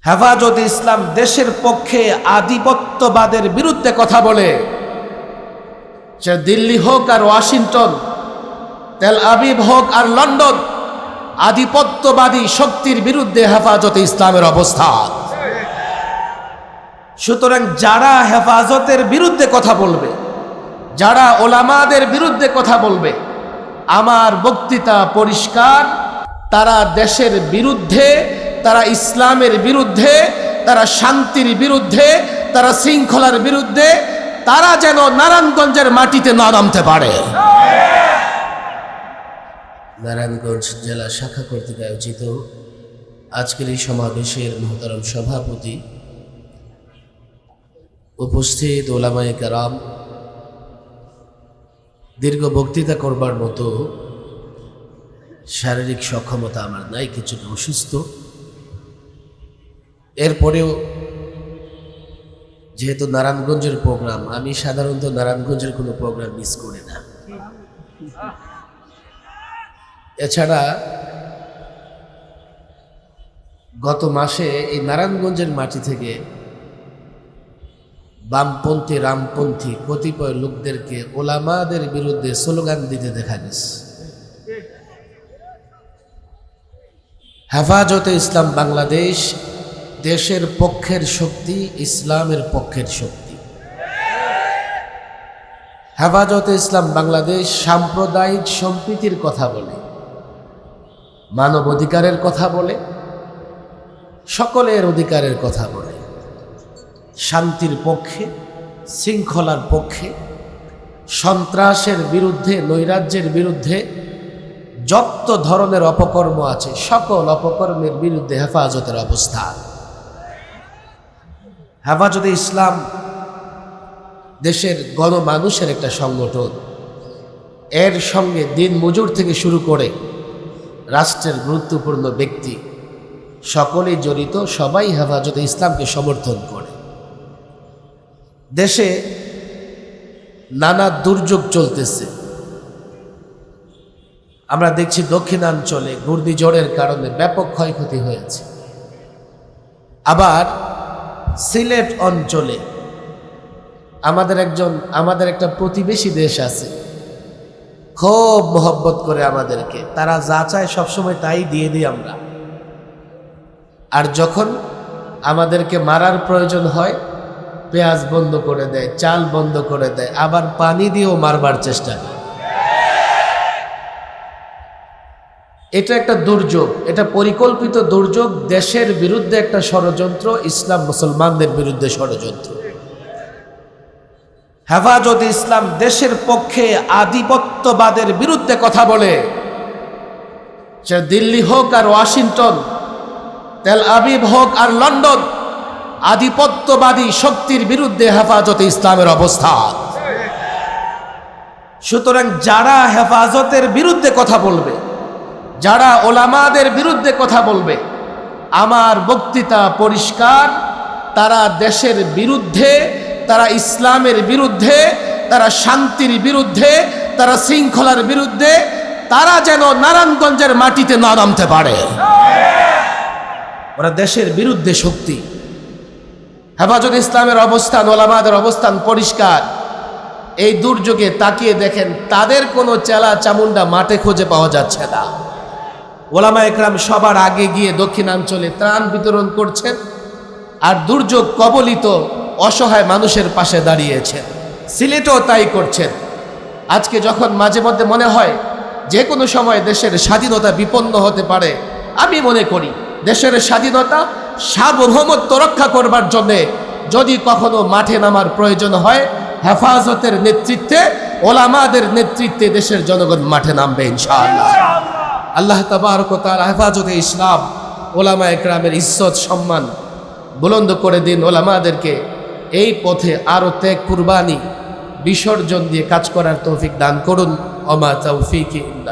হেফাজতে ইসলাম দেশের পক্ষে আধিপত্যবাদের বিরুদ্ধে কথা বলে, সে দিল্লি হোক আর ওয়াশিংটন, তেল আবিব হোক আর লন্ডন, আধিপত্যবাদী শক্তির বিরুদ্ধে হেফাজতে ইসলামের অবস্থান। সুতরাং যারা হেফাজতের বিরুদ্ধে কথা বলবে, যারা ওলামাদের বিরুদ্ধে কথা বলবে, আমার বক্তৃতা পরিষ্কার, তারা দেশের বিরুদ্ধে, তারা ইসলামের বিরুদ্ধে, তারা শান্তির বিরুদ্ধে, তারা শৃঙ্খলার বিরুদ্ধে, তারা যেন নারায়ণগঞ্জের মাটিতে না নামতে পারে। নারায়ণগঞ্জ জেলা শাখা কর্তৃক আয়োজিত আজকের এই সমাবেশের মহতারাম সভাপতি, উপস্থিত ওলামায়ে কেরাম, দীর্ঘ বক্তৃতা করবার মতো শারীরিক সক্ষমতা আমার নাই, কিছুটা অসুস্থ। এরপরেও যেহেতু নারায়ণগঞ্জের প্রোগ্রাম, আমি সাধারণত নারায়ণগঞ্জের কোনো প্রোগ্রাম মিস করি না। এছাড়া গত মাসে এই নারায়ণগঞ্জের মাটি থেকে বামপন্থী রামপন্থী কতিপয় লোকদেরকে ওলামাদের বিরুদ্ধে স্লোগান দিতে দেখা গেছে। হেফাজতে ইসলাম বাংলাদেশ দেশের পক্ষের শক্তি, ইসলামের পক্ষের শক্তি। হেফাজতে ইসলাম বাংলাদেশ সাম্প্রদায়িক সম্প্রীতির কথা বলে, মানব অধিকারের কথা বলে, সকলের অধিকারের কথা বলে, শান্তির পক্ষে, শৃঙ্খলার পক্ষে, সন্ত্রাসের বিরুদ্ধে, নৈরাজ্যের বিরুদ্ধে, যত ধরনের অপকর্ম আছে সকল অপকর্মের বিরুদ্ধে হেফাজতের অবস্থান। হেফাজতে ইসলাম দেশের গণমানুষের একটা সংগঠন। এর সঙ্গে দিন মজুর থেকে শুরু করে রাষ্ট্রের গুরুত্বপূর্ণ ব্যক্তি সকলেই জড়িত, সবাই হেফাজতে ইসলামকে সমর্থন করে। দেশে নানা দুর্যোগ চলতেছে। আমরা দেখছি দক্ষিণাঞ্চলে ঘূর্ণিঝড়ের কারণে ব্যাপক ক্ষয়ক্ষতি হয়েছে। আবার সিলেট অঞ্চলে আমাদের একটা প্রতিবেশী দেশ আছে, খুব মহব্বত করে আমাদেরকে, তারা যা চায় সবসময় তাই দিয়ে দিই আমরা। আর যখন আমাদেরকে মারার প্রয়োজন হয়, পেঁয়াজ বন্ধ করে দেয়, চাল বন্ধ করে দেয়, আবার পানি দিয়েও মারবার চেষ্টা করে। এটা একটা দুর্যোগ, এটা পরিকল্পিত দুর্যোগ, দেশের বিরুদ্ধে একটা ষড়যন্ত্র, ইসলাম মুসলমানদের বিরুদ্ধে ষড়যন্ত্র। হেফাজতে ইসলাম দেশের পক্ষে আধিপত্যবাদের বিরুদ্ধে কথা বলে, সে দিল্লি হোক আর ওয়াশিংটন, তেল আবিব হোক আর লন্ডন, আধিপত্যবাদী শক্তির বিরুদ্ধে হেফাজতে ইসলামের অবস্থান। সুতরাং যারা হেফাজতের বিরুদ্ধে কথা বলবে, যারা ওলামাদের বিরুদ্ধে কথা বলবে, আমার বক্তৃতা পরিষ্কার, তারা দেশের বিরুদ্ধে, তারা ইসলামের বিরুদ্ধে, তারা শান্তির বিরুদ্ধে, তারা শৃঙ্খলার বিরুদ্ধে, তারা যেন নারায়ণগঞ্জের মাটিতে না নামতে পারে। ওরা দেশের বিরুদ্ধে শক্তি। হেফাজতে ইসলামের অবস্থান, ওলামাদের অবস্থান পরিষ্কার। এই দুর্যোগে তাকিয়ে দেখেন, তাদের কোনো চেলা চামুন্ডা মাঠে খুঁজে পাওয়া যাচ্ছে না। ওলামা একরাম সবার আগে গিয়ে দক্ষিণাঞ্চলে ত্রাণ বিতরণ করছেন, আর দুর্যোগ কবলিত অসহায় মানুষের পাশে দাঁড়িয়েছেন। সিলেটেও তাই করছেন। আজকে যখন মাঝে মধ্যে মনে হয় যে কোনো সময় দেশের স্বাধীনতা বিপন্ন হতে পারে, আমি মনে করি দেশের স্বাধীনতা, সার্বভৌমত্ব রক্ষা করবার জন্যে যদি কখনো মাঠে নামার প্রয়োজন হয়, হেফাজতের নেতৃত্বে, ওলামাদের নেতৃত্বে দেশের জনগণ মাঠে নামবে ইনশাআল্লাহ। আল্লাহ তাবারক ওয়া তাআলা হেফাজতে ইসলাম, ওলামা একরামের ইজ্জত সম্মান বুলন্দ করে দিন। ওলামাদেরকে এই পথে আরো ত্যাগ, কুরবানি, বিসর্জন দিয়ে কাজ করার তৌফিক দান করুন। ওমা তাওফীকি